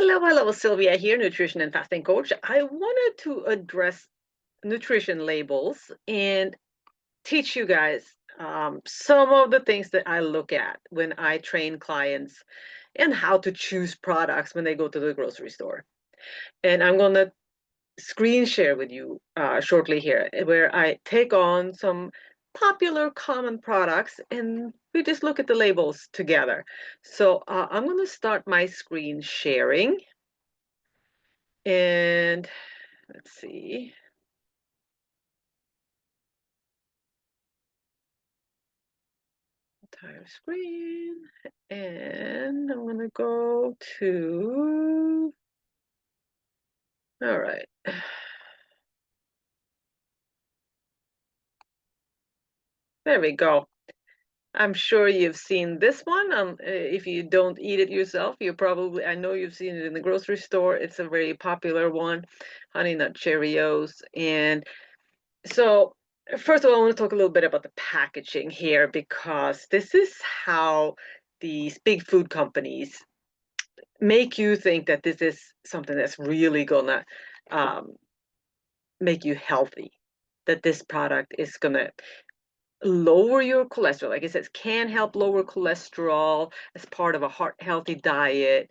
Hello, Sylvia here, nutrition and fasting coach. I wanted to address nutrition labels and teach you guys some of the things that I look at when I train clients and how to choose products when they go to the grocery store. And I'm going to screen share with you shortly here, where I take on some popular common products and we just look at the labels together. So I'm going to start my screen sharing. And let's see. Entire screen. And I'm gonna go to, all right. There we go. I'm sure you've seen this one. If you don't eat it yourself, I know you've seen it in the grocery store. It's a very popular one, Honey Nut Cheerios. And so, first of all, I want to talk a little bit about the packaging here because this is how these big food companies make you think that this is something that's really gonna um, make you healthy, that this product is gonna lower your cholesterol. Like it says, can help lower cholesterol as part of a heart healthy diet,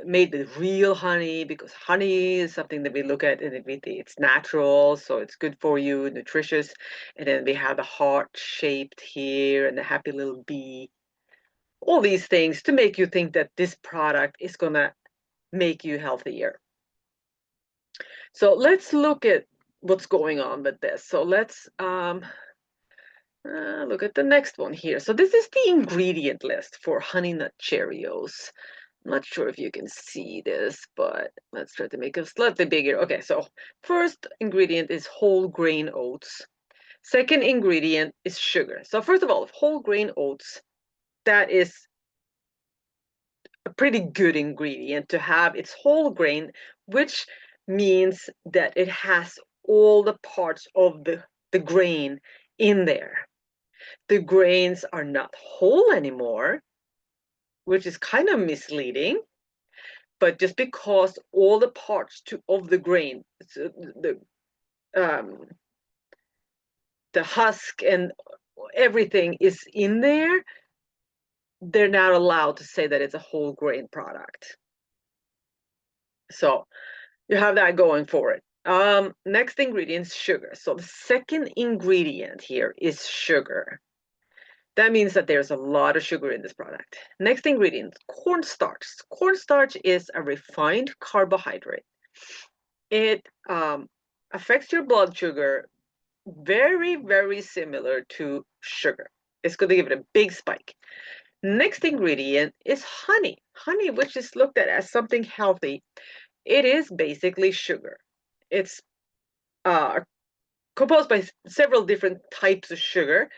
made with real honey, because honey is something that we look at and it's natural, so it's good for you, nutritious. And then we have the heart shaped here and the happy little bee. All these things to make you think that this product is gonna make you healthier. So let's look at what's going on with this. So let's look at the next one here. So this is the ingredient list for Honey Nut Cheerios. I'm not sure if you can see this, but let's try to make it slightly bigger. Okay, so first ingredient is whole grain oats. Second ingredient is sugar. So first of all, whole grain oats, that is a pretty good ingredient to have. It's whole grain, which means that it has all the parts of the grain in there. The grains are not whole anymore, which is kind of misleading. But just because all the parts of the grain, so um, the husk and everything is in there, they're not allowed to say that it's a whole grain product. So you have that going for it. Next ingredient is sugar. So the second ingredient here is sugar. That means that there's a lot of sugar in this product. Next ingredient, cornstarch. Cornstarch is a refined carbohydrate. It affects your blood sugar very, very similar to sugar. It's going to give it a big spike. Next ingredient is honey. Honey, which is looked at as something healthy, it is basically sugar. It's uh, composed by several different types of sugar,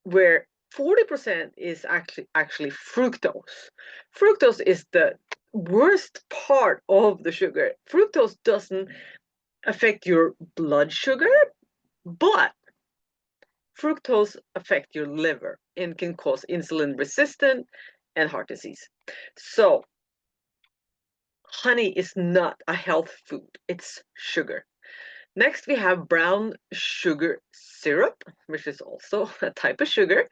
where 40% is actually fructose. Fructose is the worst part of the sugar. Fructose doesn't affect your blood sugar, but fructose affects your liver and can cause insulin resistant and heart disease. So honey is not a health food, it's sugar. Next, we have brown sugar syrup, which is also a type of sugar,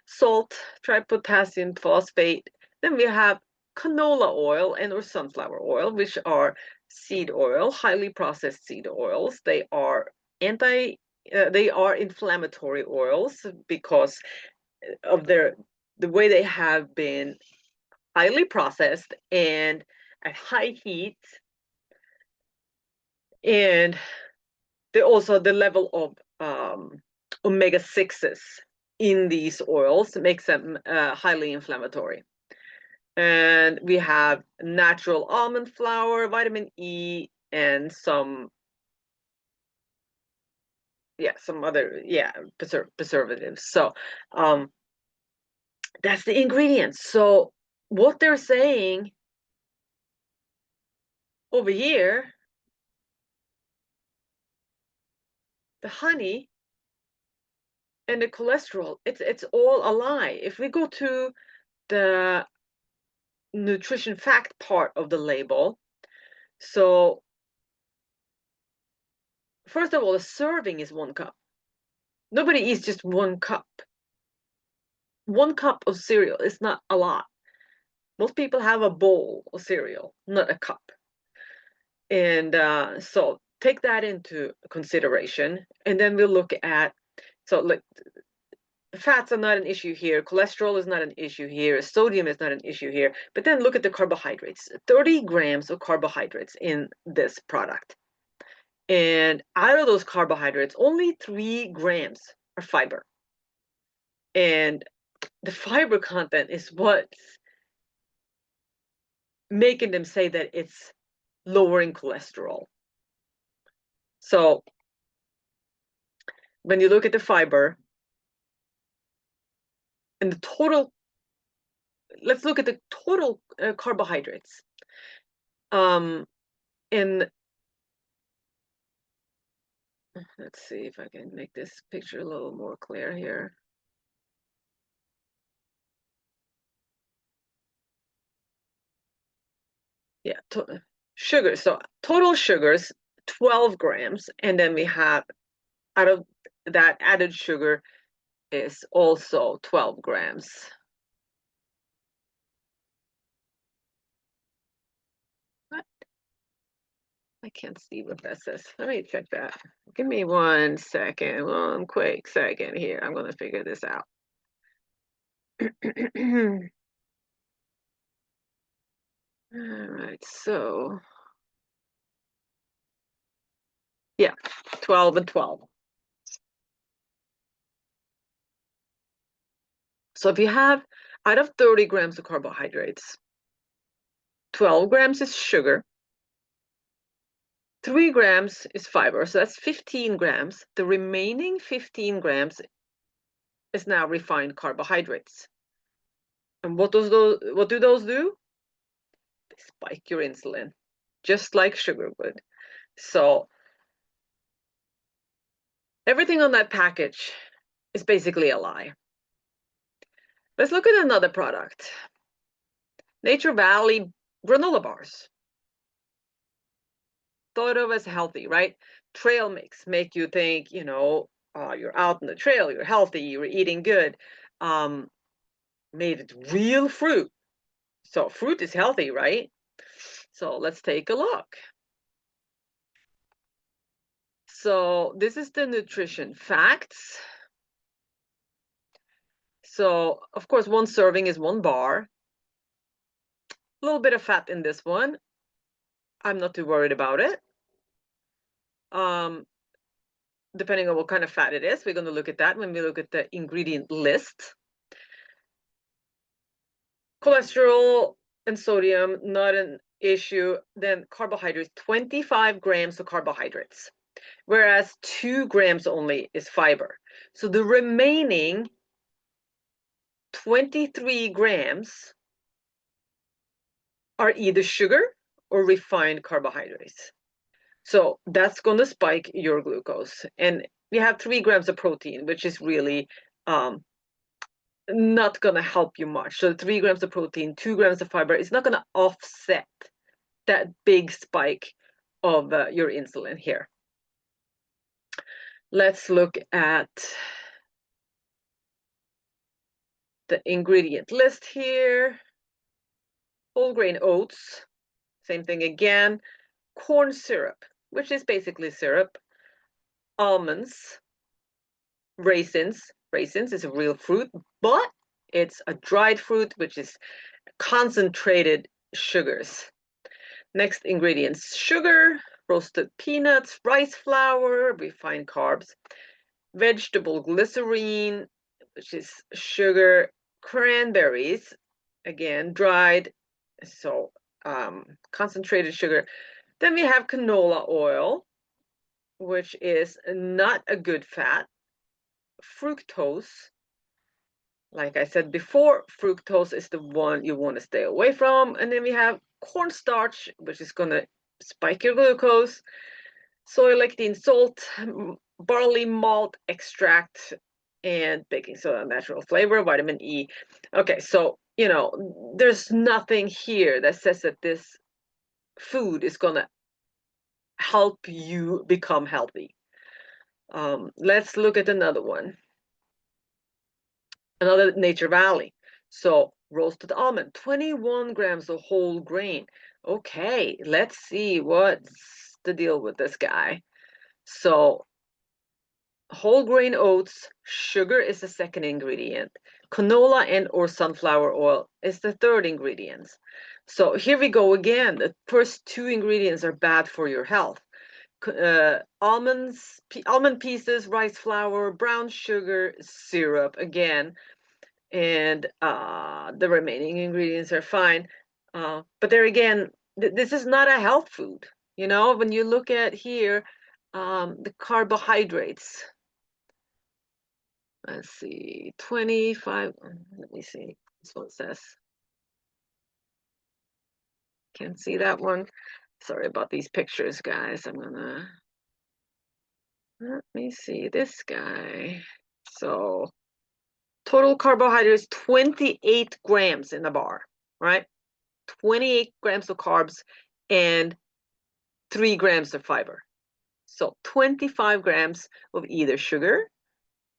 salt, tripotassium phosphate. Then we have canola oil and or sunflower oil, which are seed oil, highly processed seed oils. They are inflammatory oils because of the way they have been highly processed and at high heat, and they also the level of omega 6s in these oils makes them highly inflammatory. And we have natural almond flour, vitamin E, and some other preservatives. So that's the ingredients. So what they're saying over here, the honey and the cholesterol, it's all a lie. If we go to the nutrition fact part of the label. So first of all, a serving is 1 cup. Nobody eats just 1 cup. 1 cup of cereal is not a lot. Most people have a bowl of cereal, not a cup. And so take that into consideration. And then we'll look at, so like fats are not an issue here. Cholesterol is not an issue here. Sodium is not an issue here. But then look at the carbohydrates. 30 grams of carbohydrates in this product. And out of those carbohydrates, only 3 grams are fiber. And the fiber content is what's making them say that it's lowering cholesterol. So when you look at the fiber and the total, let's look at the total carbohydrates. And let's see if I can make this picture a little more clear here. Yeah, sugar. So total sugars, 12 grams. And then we have, out of that, added sugar is also 12 grams. What? I can't see what that says. Let me check that. Give me 1 second, 1 quick second here. I'm going to figure this out. All right, so yeah, 12 and 12. So if you have, out of 30 grams of carbohydrates, 12 grams is sugar, 3 grams is fiber, so that's 15 grams. The remaining 15 grams is now refined carbohydrates. And what do those do? They spike your insulin, just like sugar would. So everything on that package is basically a lie. Let's look at another product. Nature Valley granola bars. Thought of as healthy, right? Trail mix make you think, you know, you're out on the trail, you're healthy, you're eating good. Made with real fruit. So fruit is healthy, right? So let's take a look. So this is the nutrition facts. So of course, 1 serving is 1 bar. A little bit of fat in this one. I'm not too worried about it. Depending on what kind of fat it is, we're going to look at that when we look at the ingredient list. Cholesterol and sodium, not an issue. Then carbohydrates, 25 grams of carbohydrates, whereas 2 grams only is fiber. So the remaining 23 grams are either sugar or refined carbohydrates. So that's going to spike your glucose. And we have 3 grams of protein, which is really not going to help you much. So 3 grams of protein, 2 grams of fiber, it's not going to offset that big spike of your insulin here. Let's look at the ingredient list here. Whole grain oats, same thing again. Corn syrup, which is basically syrup. Almonds, raisins. Raisins is a real fruit, but it's a dried fruit, which is concentrated sugars. Next ingredients: sugar, roasted peanuts, rice flour, refined carbs, vegetable glycerine, which is sugar, cranberries, again, dried, so concentrated sugar. Then we have canola oil, which is not a good fat. Fructose, like I said before, fructose is the one you want to stay away from. And then we have cornstarch, which is going to spike your glucose. Soy lecithin, salt, barley malt extract, and baking soda, natural flavor, vitamin E. Okay, so you know, there's nothing here that says that this food is gonna help you become healthy. Let's look at another one. Another Nature Valley. So roasted almond, 21 grams of whole grain. Okay, let's see what's the deal with this guy. So whole grain oats, sugar is the second ingredient. Canola and or sunflower oil is the third ingredient. So here we go again. The first two ingredients are bad for your health. Almond pieces, rice flour, brown sugar, syrup again, and the remaining ingredients are fine. But there again, this is not a health food. You know, when you look at here, the carbohydrates, let's see, 25, let me see, this one says, can't see that one. Sorry about these pictures, guys. Let me see this guy. So total carbohydrates, 28 grams in the bar, right? 28 grams of carbs and 3 grams of fiber. So 25 grams of either sugar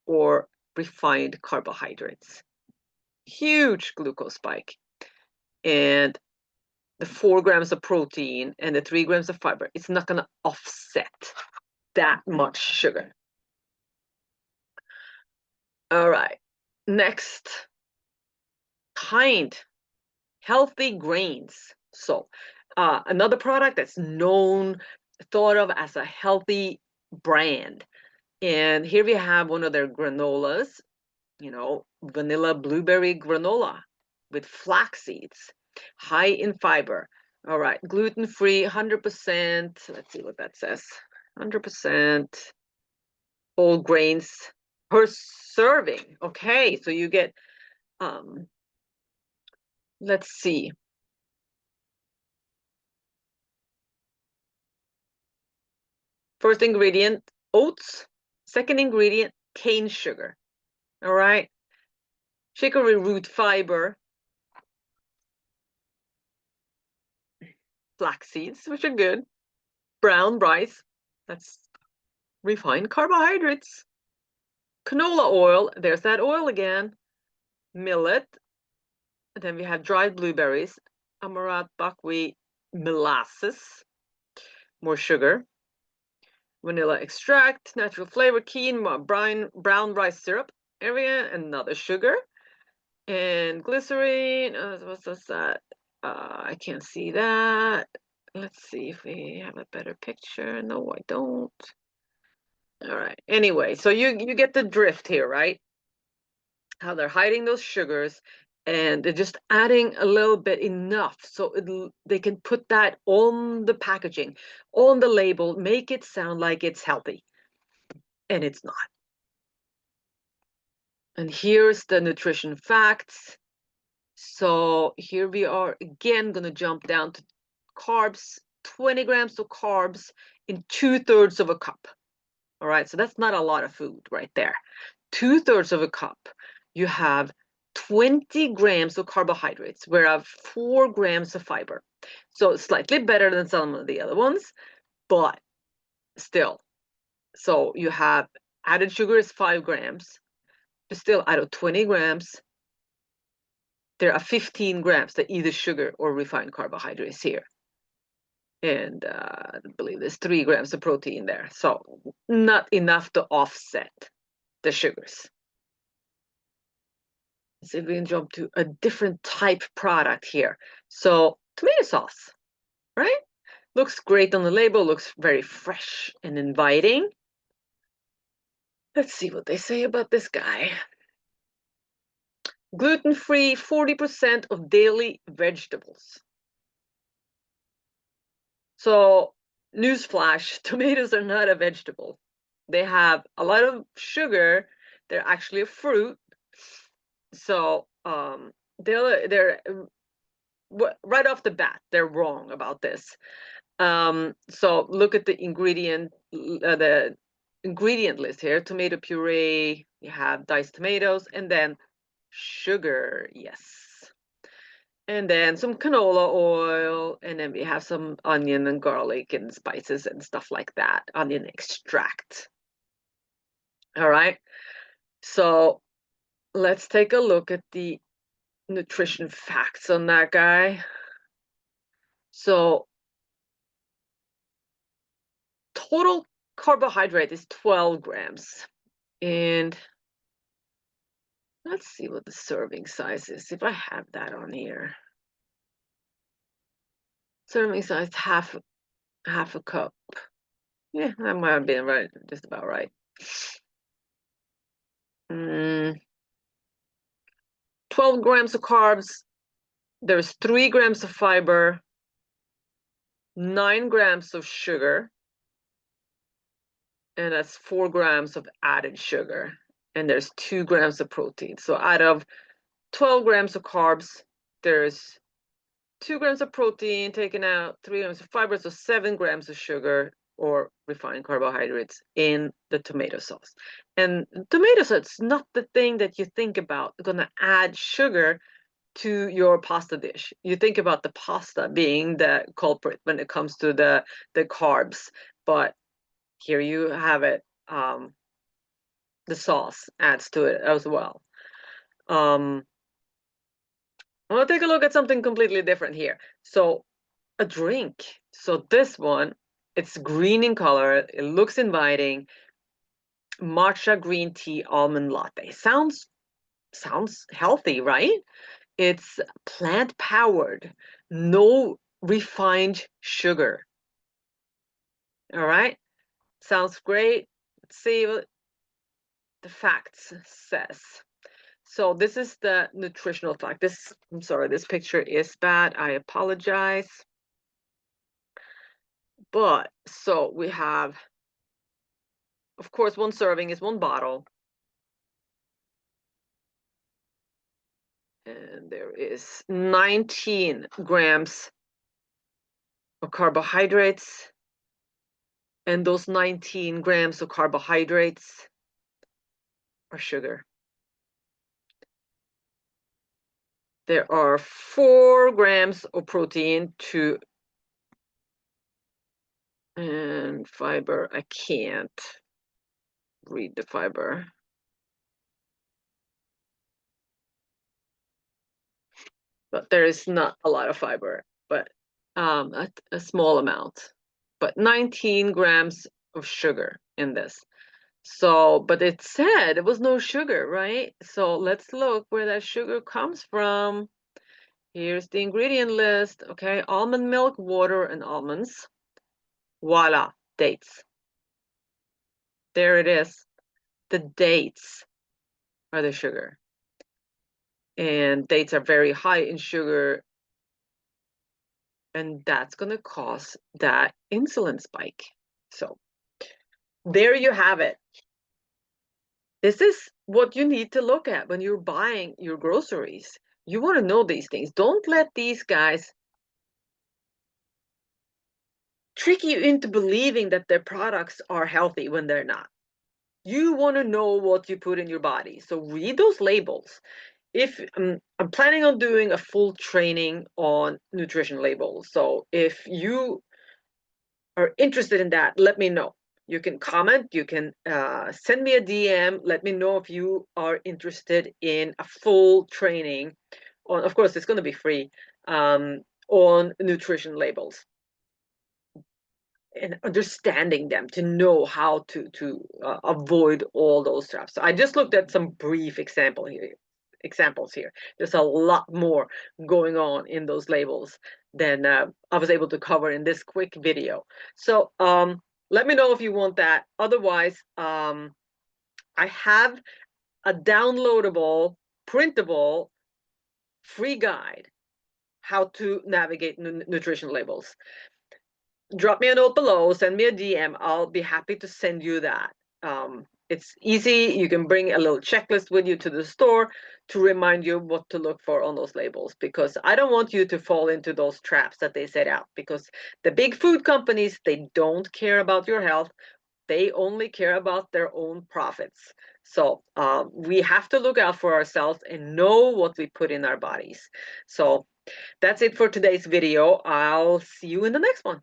or refined carbohydrates. Huge glucose spike. And the 4 grams of protein and the 3 grams of fiber, it's not going to offset that much sugar. All right. Next, kind, healthy grains. So another product that's known, thought of as a healthy brand. And here we have one of their granolas, you know, vanilla blueberry granola with flax seeds, high in fiber. All right, gluten-free, 100%. Let's see what that says. 100% whole grains per serving. Okay, so you get, let's see. First ingredient, oats. Second ingredient, cane sugar. All right. Chicory root fiber, flax seeds, which are good. Brown rice, that's refined carbohydrates. Canola oil, there's that oil again. Millet, and then we have dried blueberries. Amaranth, buckwheat, molasses, more sugar. Vanilla extract, natural flavor, quinoa, brown rice syrup, area, another sugar. And glycerine, what's that? I can't see that. Let's see if we have a better picture. No, I don't. All right. Anyway, so you get the drift here, right? How they're hiding those sugars and they're just adding a little bit enough so they can put that on the packaging, on the label, make it sound like it's healthy. And it's not. And here's the nutrition facts. So here we are again going to jump down to carbs, 20 grams of carbs in 2/3 of a cup. All right, so that's not a lot of food right there. 2/3 of a cup, you have 20 grams of carbohydrates, whereas 4 grams of fiber. So slightly better than some of the other ones, but still. So you have added sugar is 5 grams, but still out of 20 grams, there are 15 grams that either sugar or refined carbohydrates here. And I believe there's 3 grams of protein there. So not enough to offset the sugars. Let's see if we can jump to a different type product here. So tomato sauce, right? Looks great on the label, looks very fresh and inviting. Let's see what they say about this guy. Gluten-free, 40% of daily vegetables. So newsflash, tomatoes are not a vegetable. They have a lot of sugar. They're actually a fruit. So they're right off the bat, they're wrong about this. So look at the ingredient list here. Tomato puree, you have diced tomatoes, and then sugar. Yes. And then some canola oil, and then we have some onion and garlic and spices and stuff like that, onion extract. All right, so let's take a look at the nutrition facts on that guy. So total carbohydrate is 12 grams. And let's see what the serving size is, if I have that on here. Serving size, half a cup. Yeah, that might have been right, just about right. 12 grams of carbs, there's 3 grams of fiber, 9 grams of sugar, and that's 4 grams of added sugar, and there's 2 grams of protein. So out of 12 grams of carbs, there's 2 grams of protein taken out, 3 grams of fiber, so 7 grams of sugar or refined carbohydrates in the tomato sauce. And tomato sauce is not the thing that you think about gonna add sugar to your pasta dish. You think about the pasta being the culprit when it comes to the carbs, but here you have it. The sauce adds to it as well. I'm gonna take a look at something completely different here. So a drink. So this one, it's green in color. It looks inviting. Matcha green tea almond latte. Sounds healthy, right? It's plant powered, no refined sugar. All right, sounds great. Let's see what the facts says. So this is the nutritional fact. I'm sorry, this picture is bad. I apologize. But so we have, of course, one serving is one bottle. And there is 19 grams of carbohydrates. And those 19 grams of carbohydrates are sugar. There are 4 grams of protein and fiber. I can't read the fiber. But there is not a lot of fiber, but a small amount. But 19 grams of sugar in this. So, but it said it was no sugar, right? So let's look where that sugar comes from. Here's the ingredient list. Okay, almond milk, water, and almonds. Voila, dates. There it is. The dates are the sugar. And dates are very high in sugar. And that's going to cause that insulin spike. So there you have it. This is what you need to look at when you're buying your groceries. You want to know these things. Don't let these guys trick you into believing that their products are healthy when they're not. You want to know what you put in your body. So read those labels. If I'm planning on doing a full training on nutrition labels. So if you are interested in that, let me know. You can comment, you can send me a DM, let me know if you are interested in a full training on, of course, it's going to be free, on nutrition labels and understanding them to know how to avoid all those traps. So I just looked at some brief examples here. There's a lot more going on in those labels than I was able to cover in this quick video. So let me know if you want that. Otherwise, I have a downloadable, printable, free guide how to navigate nutrition labels. Drop me a note below, send me a DM. I'll be happy to send you that. It's easy. You can bring a little checklist with you to the store to remind you what to look for on those labels, because I don't want you to fall into those traps that they set out, because the big food companies, they don't care about your health. They only care about their own profits. So we have to look out for ourselves and know what we put in our bodies. So that's it for today's video. I'll see you in the next one.